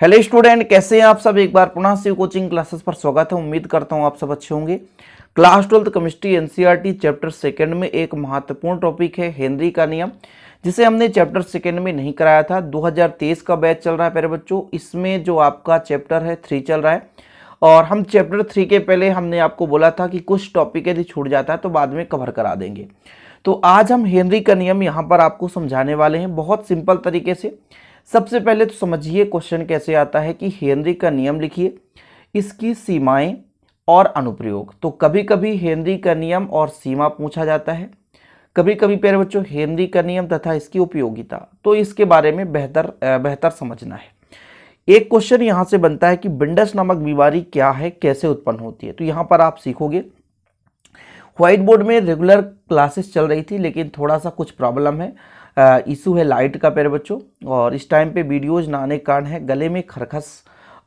Hello student, कैसे हैं आप सब। एक बार पुनः शिव कोचिंग क्लासेस पर स्वागत है। उम्मीद करता हूं आप सब अच्छे होंगे। Class 12 chemistry NCERT chapter second में एक महत्वपूर्ण टॉपिक है हेनरी का नियम, जिसे हमने चैप्टर सेकंड में नहीं कराया था। 2023 का बैच चल रहा है प्यारे बच्चों। इसमें जो आपका चैप्टर है 3 चल रहा है और हम चैप्टर 3 के पहले हमने आपको बोला था कि कुछ टॉपिक यदि छूट जाता है तो बाद में कवर करा देंगे। तो आज हम हेनरी का नियम यहाँ पर आपको समझाने वाले हैं बहुत सिंपल तरीके से। सबसे पहले तो समझिए क्वेश्चन कैसे आता है कि हेनरी का नियम लिखिए, इसकी सीमाएं और अनुप्रयोग। तो कभी कभी हेनरी का नियम और सीमा पूछा जाता है, कभी कभी प्यारे बच्चों हेनरी का नियम तथा इसकी उपयोगिता। तो इसके बारे में बेहतर समझना है। एक क्वेश्चन यहाँ से बनता है कि विंडस नामक बीमारी क्या है, कैसे उत्पन्न होती है। तो यहाँ पर आप सीखोगे। व्हाइट बोर्ड में रेगुलर क्लासेस चल रही थी, लेकिन थोड़ा सा कुछ प्रॉब्लम है, इशू है लाइट का प्यारे बच्चों। और इस टाइम पे वीडियोज ना आने के कारण है गले में खरखस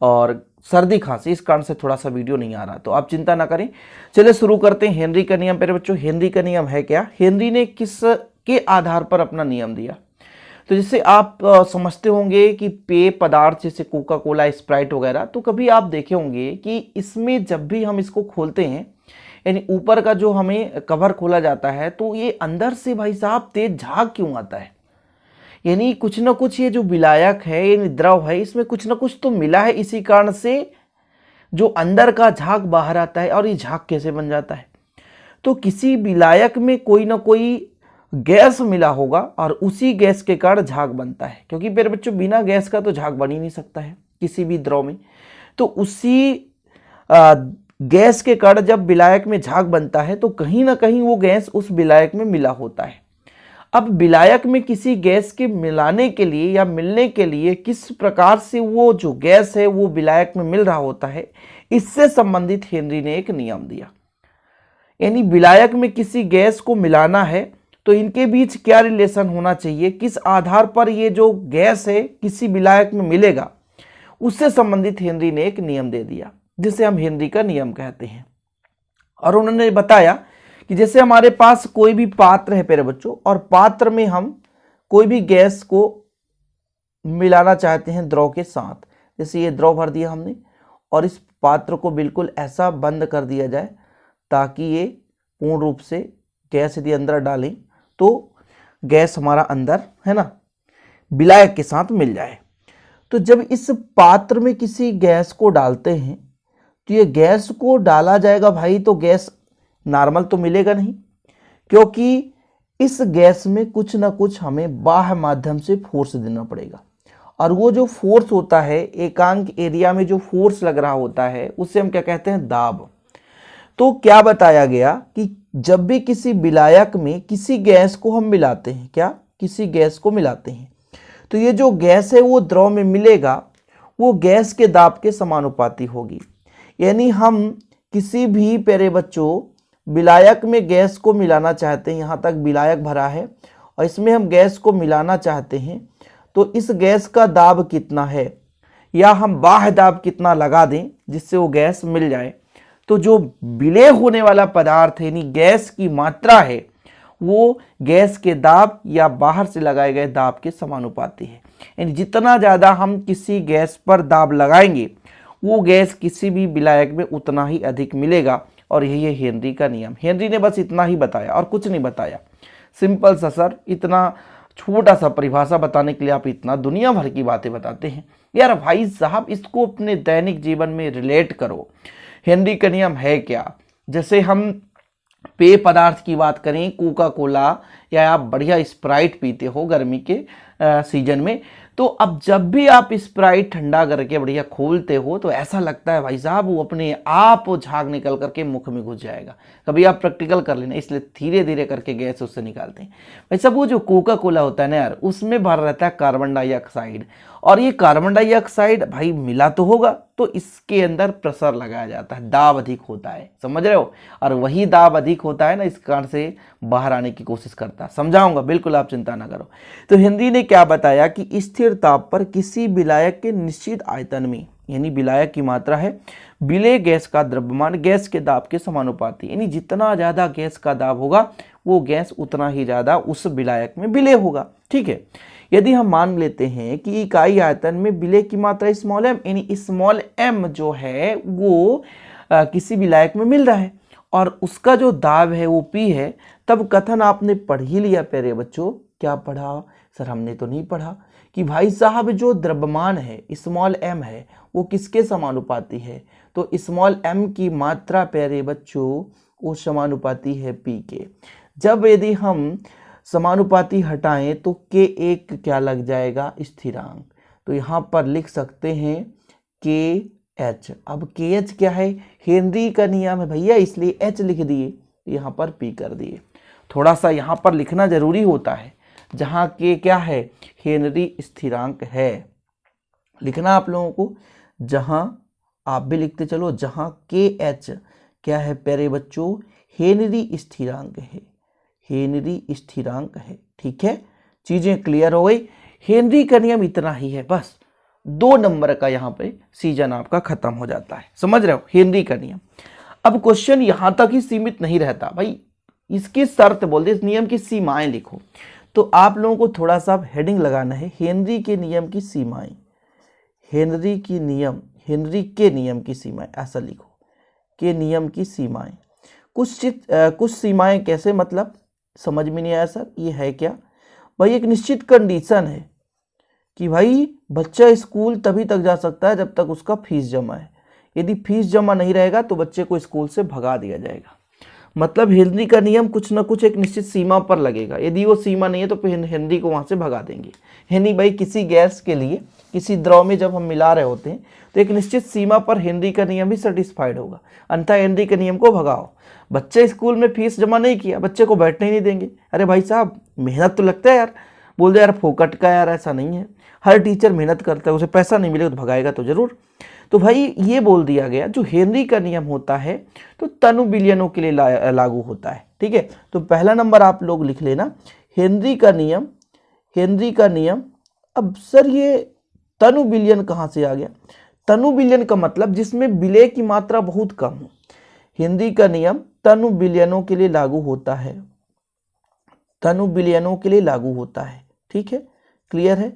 और सर्दी खांसी, इस कारण से थोड़ा सा वीडियो नहीं आ रहा। तो आप चिंता ना करें, चलिए शुरू करते हैं। हेनरी का नियम प्यारे बच्चों, हेनरी का नियम है क्या, हेनरी ने किस के आधार पर अपना नियम दिया। तो जैसे आप समझते होंगे कि पेय पदार्थ जैसे कोका कोला, स्प्राइट वगैरह, तो कभी आप देखे होंगे कि इसमें जब भी हम इसको खोलते हैं, यानी ऊपर का जो हमें कवर खोला जाता है, तो ये अंदर से भाई साहब तेज झाग क्यों आता है। यानी कुछ ना कुछ ये जो विलायक है, यानी द्रव है, इसमें कुछ ना कुछ तो मिला है, इसी कारण से जो अंदर का झाग बाहर आता है। और ये झाग कैसे बन जाता है, तो किसी विलायक में कोई ना कोई गैस मिला होगा और उसी गैस के कारण झाग बनता है। क्योंकि मेरे बच्चों बिना गैस का तो झाग बन ही नहीं सकता है किसी भी द्रव में। तो उसी गैस के कारण जब विलायक में झाग बनता है तो कहीं ना कहीं वो गैस उस विलायक में मिला होता है। अब विलायक में किसी गैस के मिलाने के लिए या मिलने के लिए किस प्रकार से वो जो गैस है वो विलायक में मिल रहा होता है, इससे संबंधित हेनरी ने एक नियम दिया। यानी विलायक में किसी गैस को मिलाना है तो इनके बीच क्या रिलेशन होना चाहिए, किस आधार पर ये जो गैस है किसी विलायक में मिलेगा, उससे संबंधित हेनरी ने एक नियम दे दिया, जिसे हम हेनरी का नियम कहते हैं। और उन्होंने बताया कि जैसे हमारे पास कोई भी पात्र है प्यारे बच्चों, और पात्र में हम कोई भी गैस को मिलाना चाहते हैं द्रव के साथ। जैसे ये द्रव भर दिया हमने और इस पात्र को बिल्कुल ऐसा बंद कर दिया जाए ताकि ये पूर्ण रूप से गैस यदि अंदर डालें तो गैस हमारा अंदर है ना विलायक के साथ मिल जाए। तो जब इस पात्र में किसी गैस को डालते हैं तो ये गैस को डाला जाएगा भाई, तो गैस नॉर्मल तो मिलेगा नहीं, क्योंकि इस गैस में कुछ ना कुछ हमें बाह्य माध्यम से फोर्स देना पड़ेगा। और वो जो फोर्स होता है, एकांक एरिया में जो फोर्स लग रहा होता है, उसे हम क्या कहते हैं, दाब। तो क्या बताया गया कि जब भी किसी विलायक में किसी गैस को हम मिलाते हैं, क्या किसी गैस को मिलाते हैं, तो ये जो गैस है वो द्रव में मिलेगा, वो गैस के दाब के समानुपाती होगी। यानी हम किसी भी प्यारे बच्चों विलायक में गैस को मिलाना चाहते हैं, यहाँ तक विलायक भरा है और इसमें हम गैस को मिलाना चाहते हैं, तो इस गैस का दाब कितना है या हम बाह्य दाब कितना लगा दें जिससे वो गैस मिल जाए, तो जो विलय होने वाला पदार्थ है यानी गैस की मात्रा है, वो गैस के दाब या बाहर से लगाए गए दाब के समानुपाती है। यानी जितना ज़्यादा हम किसी गैस पर दाब लगाएंगे, वो गैस किसी भी विलायक में उतना ही अधिक मिलेगा। और यही है हेनरी का नियम। हेनरी ने बस इतना ही बताया और कुछ नहीं बताया। सिंपल सा सर, इतना छोटा सा परिभाषा बताने के लिए आप इतना दुनिया भर की बातें बताते हैं। यार भाई साहब, इसको अपने दैनिक जीवन में रिलेट करो। हेनरी का नियम है क्या, जैसे हम पेय पदार्थ की बात करें, कोका कोला या आप बढ़िया स्प्राइट पीते हो गर्मी के सीजन में, तो अब जब भी आप स्प्राइट ठंडा करके बढ़िया खोलते हो तो ऐसा लगता है भाई साहब वो अपने आप झाग निकल करके मुख में घुस जाएगा। कभी आप प्रैक्टिकल कर लेना, इसलिए धीरे धीरे करके गैस उससे निकालते हैं। भाई साहब वो जो कोका कोला होता है ना यार, उसमें भर रहता है कार्बन डाइऑक्साइड, और ये कार्बन डाइऑक्साइड भाई मिला तो होगा, तो इसके अंदर प्रेशर लगाया जाता है, दाब अधिक होता है, समझ रहे हो। और वही दाब अधिक होता है ना, इस कारण से बाहर आने की कोशिश करता है। समझाऊंगा, बिल्कुल आप चिंता ना करो। तो हेनरी ने क्या बताया कि स्थिर ताप पर किसी विलायक के निश्चित आयतन में, यानी विलायक की मात्रा है, विलेय गैस का द्रव्यमान गैस के दाब के समानुपाती, यानी जितना ज़्यादा गैस का दाब होगा वो गैस उतना ही ज़्यादा उस विलायक में विलय होगा। ठीक है, यदि हम मान लेते हैं कि इकाई आयतन में विलय की मात्रा स्मॉल एम, यानी स्मॉल एम जो है वो किसी विलायक में मिल रहा है और उसका जो दाब है वो पी है, तब कथन आपने पढ़ ही लिया प्यारे बच्चों। क्या पढ़ा सर? हमने तो नहीं पढ़ा कि भाई साहब जो द्रव्यमान है स्मॉल एम है वो किसके समानुपाती है? तो स्मॉल एम की मात्रा प्यारे बच्चों वो समानुपाती है पी के। जब यदि हम समानुपाती हटाएं तो के एक क्या लग जाएगा? स्थिरांक। तो यहाँ पर लिख सकते हैं के एच। अब के एच क्या है? हेनरी का नियम है भैया, इसलिए एच लिख दिए, यहाँ पर पी कर दिए। थोड़ा सा यहाँ पर लिखना जरूरी होता है, जहाँ के क्या है? हेनरी स्थिरांक है। लिखना आप लोगों को, जहाँ आप भी लिखते चलो, जहाँ के एच क्या है प्यारे बच्चों? हेनरी स्थिरांक है, हेनरी स्थिरांक है। ठीक है, चीजें क्लियर हो गई। हेनरी का नियम इतना ही है, बस 2 नंबर का यहाँ पे सीजन आपका खत्म हो जाता है। समझ रहे हो? हेनरी का नियम। अब क्वेश्चन यहां तक ही सीमित नहीं रहता भाई, इसकी शर्त बोल दे, इस नियम की सीमाएं लिखो। तो आप लोगों को थोड़ा सा हेडिंग लगाना है, हेनरी के नियम की सीमाएं, हेनरी की नियम, हेनरी के नियम की सीमाएं, ऐसा लिखो, के नियम की सीमाएं। कुछ सीमाएं कैसे, मतलब समझ में नहीं आया सर ये है क्या? भाई एक निश्चित कंडीशन है कि भाई बच्चा स्कूल तभी तक जा सकता है जब तक उसका फीस जमा है। यदि फीस जमा नहीं रहेगा तो बच्चे को स्कूल से भगा दिया जाएगा। मतलब हेनरी का नियम कुछ ना कुछ एक निश्चित सीमा पर लगेगा, यदि वो सीमा नहीं है तो हेनरी को वहाँ से भगा देंगे। यानी भाई किसी गैस के लिए किसी द्रव में जब हम मिला रहे होते हैं तो एक निश्चित सीमा पर हेनरी का नियम भी सेटिस्फाइड होगा, अन्यथा हेनरी के नियम को भगाओ। बच्चे स्कूल में फीस जमा नहीं किया, बच्चे को बैठने ही नहीं देंगे। अरे भाई साहब मेहनत तो लगता है यार, बोल दे यार फोकट का, यार ऐसा नहीं है, हर टीचर मेहनत करता है, उसे पैसा नहीं मिलेगा तो भगाएगा तो जरूर। तो भाई ये बोल दिया गया जो हेनरी का नियम होता है तो तनु विलयनों के लिए लागू होता है। ठीक है, तो पहला नंबर आप लोग लिख लेना, हेनरी का नियम, हेनरी का नियम। अब सर ये तनु विलयन कहाँ से आ गया? तनु विलयन का मतलब जिसमें विलय की मात्रा बहुत कम हो। हेनरी का नियम तनु विलयनों के लिए लागू होता है, तनु विलयनों के लिए लागू होता है। ठीक है, क्लियर है?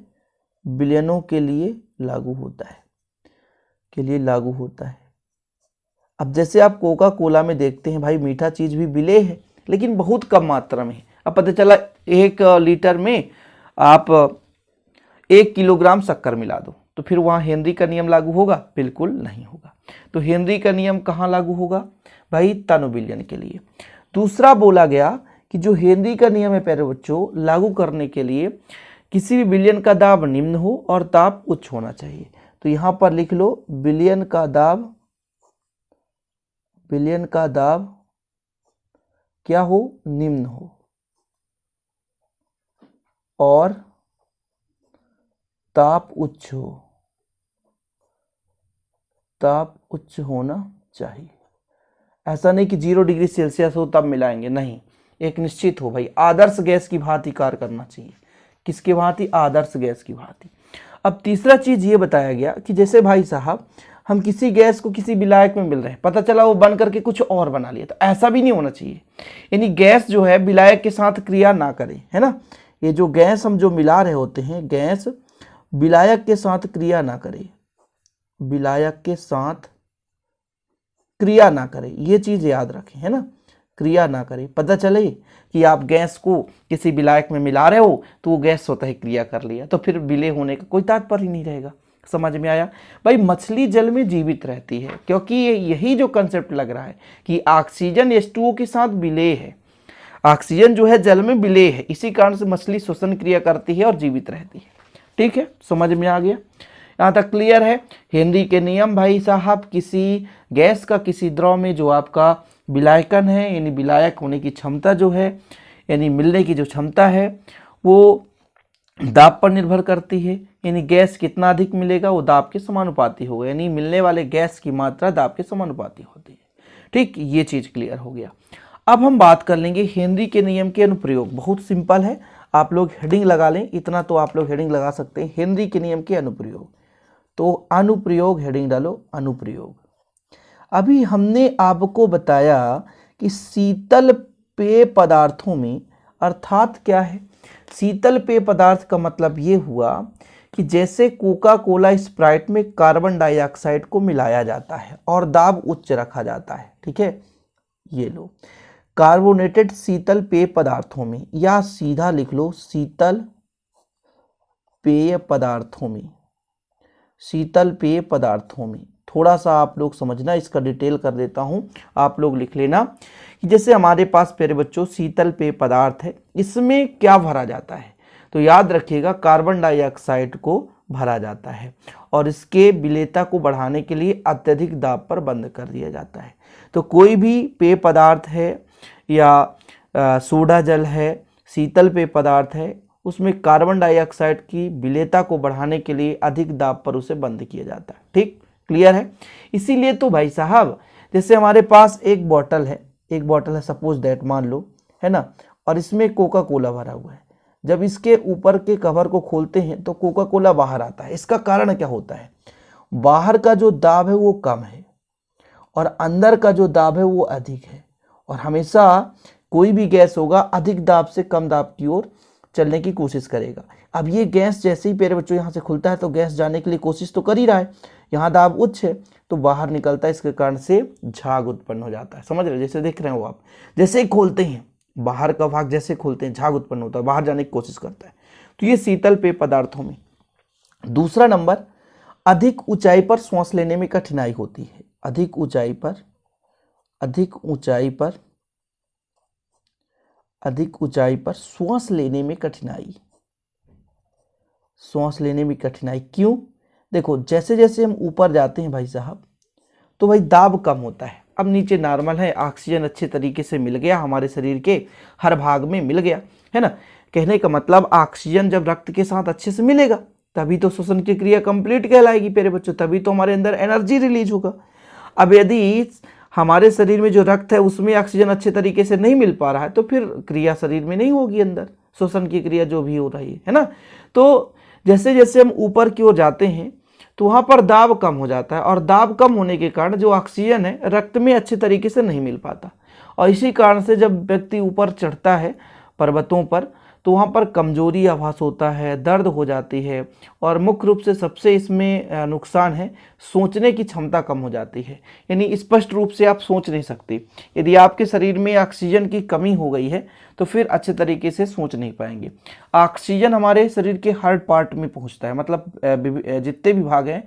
विलयनों के लिए लागू होता है, के लिए लागू होता है। अब जैसे आप कोका कोला में देखते हैं भाई मीठा चीज भी विलय है लेकिन बहुत कम मात्रा में। अब पता चला 1 लीटर में आप 1 किलोग्राम शक्कर मिला दो तो फिर वहाँ हेनरी का नियम लागू होगा? बिल्कुल नहीं होगा। तो हेनरी का नियम कहाँ लागू होगा? भाई तनु विलयन के लिए। दूसरा बोला गया कि जो हेनरी का नियम है प्यारे बच्चों, लागू करने के लिए किसी भी विलयन का दाब निम्न हो और ताप उच्च होना चाहिए। तो यहां पर लिख लो विलयन का दाब, विलयन का दाब क्या हो? निम्न हो और ताप उच्च हो, ताप उच्च होना चाहिए। ऐसा नहीं कि 0 डिग्री सेल्सियस हो तब मिलाएंगे, नहीं, एक निश्चित हो भाई, आदर्श गैस की भांति कार्य करना चाहिए। किसकी भांति? आदर्श गैस की भांति। अब तीसरा चीज ये बताया गया कि जैसे भाई साहब हम किसी गैस को किसी विलायक में मिल रहे हैं, पता चला वो बन करके कुछ और बना लिया, तो ऐसा भी नहीं होना चाहिए। यानी गैस जो है विलायक के साथ क्रिया ना करे, है ना? ये जो गैस हम जो मिला रहे होते हैं, गैस विलायक के साथ क्रिया ना करे, विलायक के साथ क्रिया ना करे, ये चीज याद रखें, है ना? क्रिया ना करे। पता चले कि आप गैस को किसी विलायक में मिला रहे हो तो वो गैस स्वतः ही क्रिया कर लिया, तो फिर विलय होने का कोई तात्पर्य ही नहीं रहेगा। समझ में आया? भाई मछली जल में जीवित रहती है क्योंकि यही जो कंसेप्ट लग रहा है कि ऑक्सीजन H2O के साथ विलय है, ऑक्सीजन जो है जल में विलय है, इसी कारण से मछली श्वसन क्रिया करती है और जीवित रहती है। ठीक है, समझ में आ गया? यहाँ तक क्लियर है? हेनरी के नियम भाई साहब किसी गैस का किसी द्रव में जो आपका विलायकन है, यानी विलायक होने की क्षमता जो है, यानी मिलने की जो क्षमता है, वो दाब पर निर्भर करती है। यानी गैस कितना अधिक मिलेगा वो दाब के समानुपाती होगा, यानी मिलने वाले गैस की मात्रा दाब के समानुपाती होती है। ठीक, ये चीज क्लियर हो गया। अब हम बात कर लेंगे हेनरी के नियम के अनुप्रयोग। बहुत सिंपल है, आप लोग हेडिंग लगा लें, इतना तो आप लोग हेडिंग लगा सकते हैं, हेनरी के नियम के अनुप्रयोग। तो अनुप्रयोग हेडिंग डालो, अनुप्रयोग। अभी हमने आपको बताया कि शीतल पेय पदार्थों में, अर्थात क्या है, शीतल पेय पदार्थ का मतलब ये हुआ कि जैसे कोका कोला स्प्राइट में कार्बन डाइऑक्साइड को मिलाया जाता है और दाब उच्च रखा जाता है, ठीक है। ये लो, कार्बोनेटेड शीतल पेय पदार्थों में, या सीधा लिख लो शीतल पेय पदार्थों में, शीतल पेय पदार्थों में। थोड़ा सा आप लोग समझना, इसका डिटेल कर देता हूं, आप लोग लिख लेना कि जैसे हमारे पास प्यारे बच्चों शीतल पेय पदार्थ है, इसमें क्या भरा जाता है, तो याद रखिएगा कार्बन डाइऑक्साइड को भरा जाता है और इसके विलेयता को बढ़ाने के लिए अत्यधिक दाब पर बंद कर दिया जाता है। तो कोई भी पेय पदार्थ है या सोडा जल है, शीतल पेय पदार्थ है, उसमें कार्बन डाइऑक्साइड की विलेयता को बढ़ाने के लिए अधिक दाब पर उसे बंद किया जाता है। ठीक, क्लियर है। इसीलिए तो भाई साहब, जैसे हमारे पास एक बॉटल है सपोज दैट, मान लो, है ना, और इसमें कोका कोला भरा हुआ है। जब इसके ऊपर के कवर को खोलते हैं तो कोका कोला बाहर आता है। इसका कारण क्या होता है, बाहर का जो दाब है वो कम है और अंदर का जो दाब है वो अधिक है। और हमेशा कोई भी गैस होगा अधिक दाब से कम दाब की ओर चलने की कोशिश करेगा। अब ये गैस जैसे ही प्यारे बच्चों यहाँ से खुलता है तो गैस जाने के लिए कोशिश तो कर ही रहा है, यहाँ दाब उच्च है तो बाहर निकलता है, इसके कारण से झाग उत्पन्न हो जाता है। समझ रहे हो, जैसे देख रहे हो आप, जैसे ही खोलते हैं बाहर का भाग जैसे खोलते हैं झाग उत्पन्न होता है, बाहर जाने की कोशिश करता है। तो ये शीतल पेय पदार्थों में। दूसरा नंबर, अधिक ऊंचाई पर श्वास लेने में कठिनाई होती है। अधिक ऊंचाई पर श्वास लेने में कठिनाई, क्यों? देखो, जैसे जैसे हम ऊपर जाते हैं भाई साहब तो भाई दाब कम होता है। अब नीचे नॉर्मल है, ऑक्सीजन अच्छे तरीके से मिल गया, हमारे शरीर के हर भाग में मिल गया, है ना। कहने का मतलब ऑक्सीजन जब रक्त के साथ अच्छे से मिलेगा तभी तो श्वसन की क्रिया कंप्लीट कहलाएगी प्यारे बच्चों, तभी तो हमारे अंदर एनर्जी रिलीज होगा। अब यदि हमारे शरीर में जो रक्त है उसमें ऑक्सीजन अच्छे तरीके से नहीं मिल पा रहा है तो फिर क्रिया शरीर में नहीं होगी, अंदर श्वसन की क्रिया जो भी हो रही है ना। तो जैसे जैसे हम ऊपर की ओर जाते हैं तो वहाँ पर दाब कम हो जाता है और दाब कम होने के कारण जो ऑक्सीजन है रक्त में अच्छे तरीके से नहीं मिल पाता। और इसी कारण से जब व्यक्ति ऊपर चढ़ता है पर्वतों पर तो वहाँ पर कमजोरी आभास होता है, दर्द हो जाती है और मुख्य रूप से सबसे इसमें नुकसान है, सोचने की क्षमता कम हो जाती है। यानी स्पष्ट रूप से आप सोच नहीं सकते। यदि आपके शरीर में ऑक्सीजन की कमी हो गई है तो फिर अच्छे तरीके से सोच नहीं पाएंगे। ऑक्सीजन हमारे शरीर के हर पार्ट में पहुँचता है, मतलब जितने भी भाग हैं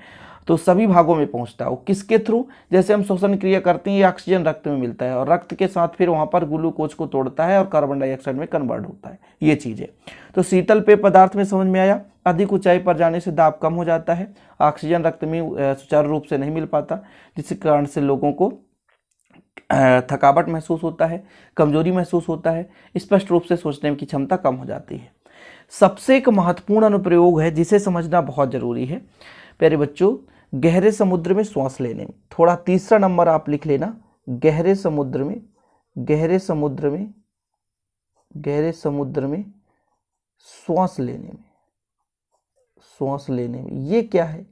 तो सभी भागों में पहुंचता है। वो किसके थ्रू, जैसे हम श्वसन क्रिया करते हैं ये ऑक्सीजन रक्त में मिलता है और रक्त के साथ फिर वहां पर ग्लूकोज को तोड़ता है और कार्बन डाइऑक्साइड में कन्वर्ट होता है, ये चीज़ है। तो शीतल पेय पदार्थ में समझ में आया, अधिक ऊंचाई पर जाने से दाब कम हो जाता है, ऑक्सीजन रक्त में सुचारू रूप से नहीं मिल पाता, जिसके कारण से लोगों को थकावट महसूस होता है, कमजोरी महसूस होता है, स्पष्ट रूप से सोचने की क्षमता कम हो जाती है। सबसे एक महत्वपूर्ण अनुप्रयोग है जिसे समझना बहुत जरूरी है प्यारे बच्चों, गहरे समुद्र में श्वास लेने में। थोड़ा तीसरा नंबर आप लिख लेना, गहरे समुद्र में श्वास लेने में ये क्या है,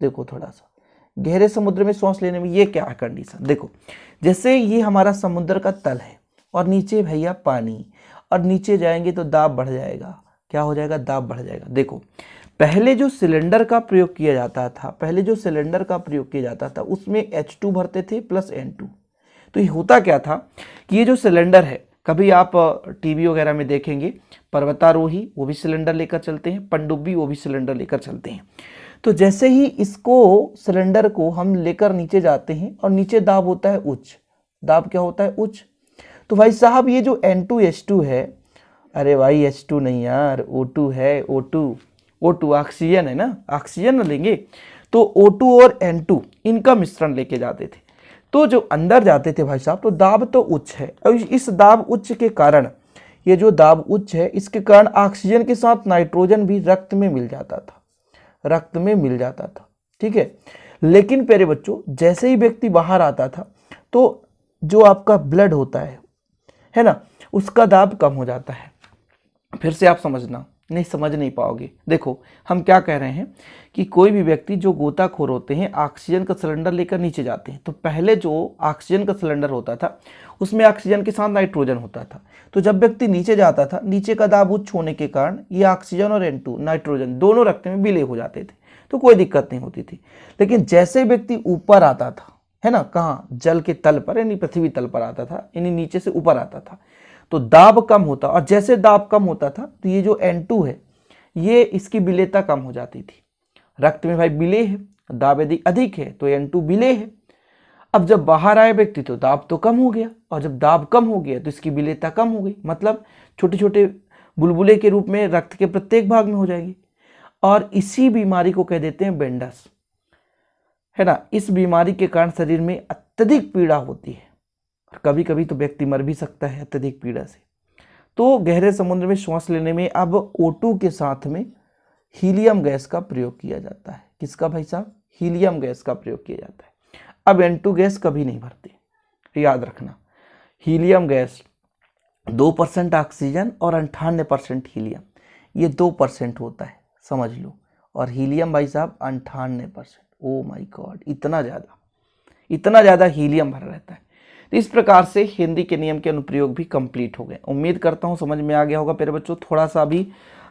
देखो थोड़ा सा, गहरे समुद्र में श्वास लेने में ये क्या है कंडीशन। देखो, जैसे ये हमारा समुद्र का तल है और नीचे भैया पानी, और नीचे जाएंगे तो दाब बढ़ जाएगा। क्या हो जाएगा, दाब बढ़ जाएगा। देखो, पहले जो सिलेंडर का प्रयोग किया जाता था उसमें H2 भरते थे प्लस N2। तो ये होता क्या था कि ये जो सिलेंडर है, कभी आप टीवी वगैरह में देखेंगे पर्वतारोही वो भी सिलेंडर लेकर चलते हैं, पनडुब्बी वो भी सिलेंडर लेकर चलते हैं। तो जैसे ही इसको सिलेंडर को हम लेकर नीचे जाते हैं और नीचे दाब होता है उच्च, दाब क्या होता है, उच्च। तो भाई साहब ये जो N2H2 है, अरे भाई H2 नहीं यार, O2 है, O2 ऑक्सीजन है ना, ऑक्सीजन न लेंगे तो O2 और N2 इनका मिश्रण लेके जाते थे। तो जो अंदर जाते थे भाई साहब तो दाब तो उच्च है, और इस दाब उच्च के कारण, ये जो दाब उच्च है इसके कारण ऑक्सीजन के साथ नाइट्रोजन भी रक्त में मिल जाता था, ठीक है। लेकिन प्यारे बच्चों, जैसे ही व्यक्ति बाहर आता था तो जो आपका ब्लड होता है ना, उसका दाब कम हो जाता है। फिर से आप समझना, नहीं समझ नहीं पाओगे। देखो हम क्या कह रहे हैं कि कोई भी व्यक्ति जो गोताखोर होते हैं ऑक्सीजन का सिलेंडर लेकर नीचे जाते हैं, तो पहले जो ऑक्सीजन का सिलेंडर होता था उसमें ऑक्सीजन के साथ नाइट्रोजन होता था। तो जब व्यक्ति नीचे जाता था, नीचे का दाब उच्च होने के कारण ये ऑक्सीजन और N2 नाइट्रोजन दोनों रक्त में विलय हो जाते थे, तो कोई दिक्कत नहीं होती थी। लेकिन जैसे व्यक्ति ऊपर आता था, है ना, कहाँ, जल के तल पर यानी पृथ्वी तल पर आता था, यानी नीचे से ऊपर आता था, तो दाब कम होता, और जैसे दाब कम होता था तो ये जो N2 है ये इसकी विलेयता कम हो जाती थी। रक्त में भाई विलेय है, दाब यदि अधिक है तो N2 विलेय है। अब जब बाहर आए व्यक्ति तो दाब तो कम हो गया, और जब दाब कम हो गया तो इसकी विलेयता कम हो गई, मतलब छोटे छोटे बुलबुले के रूप में रक्त के प्रत्येक भाग में हो जाएगी। और इसी बीमारी को कह देते हैं बेंडस, है ना। इस बीमारी के कारण शरीर में अत्यधिक पीड़ा होती है, और कभी कभी तो व्यक्ति मर भी सकता है अत्यधिक पीड़ा से। तो गहरे समुद्र में श्वास लेने में अब O2 के साथ में हीलियम गैस का प्रयोग किया जाता है। किसका भाई साहब? हीलियम गैस का प्रयोग किया जाता है। अब N2 गैस कभी नहीं भरती, याद रखना। हीलियम गैस 2% ऑक्सीजन और 98% हीलियम, ये 2% होता है, समझ लो। और हीलियम भाई साहब 98%। ओ माय गॉड, इतना ज़्यादा हीलियम भरा रहता है। तो इस प्रकार से हेनरी के नियम के अनुप्रयोग भी कंप्लीट हो गए। उम्मीद करता हूँ समझ में आ गया होगा प्यारे बच्चों। थोड़ा सा भी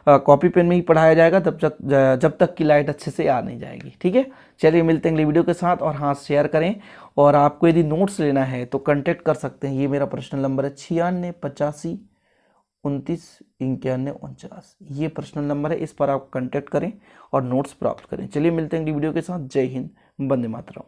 कॉपी पेन में ही पढ़ाया जाएगा जब तक कि लाइट अच्छे से आ नहीं जाएगी, ठीक है। चलिए मिलते हैं अगली वीडियो के साथ, और हाँ शेयर करें। और आपको यदि नोट्स लेना है तो कांटेक्ट कर सकते हैं, ये मेरा पर्सनल नंबर है 9685299149, ये पर्सनल नंबर है, इस पर आप कांटेक्ट करें और नोट्स प्राप्त करें। चलिए मिलते हैं अगली वीडियो के साथ। जय हिंद, वंदे मातरम।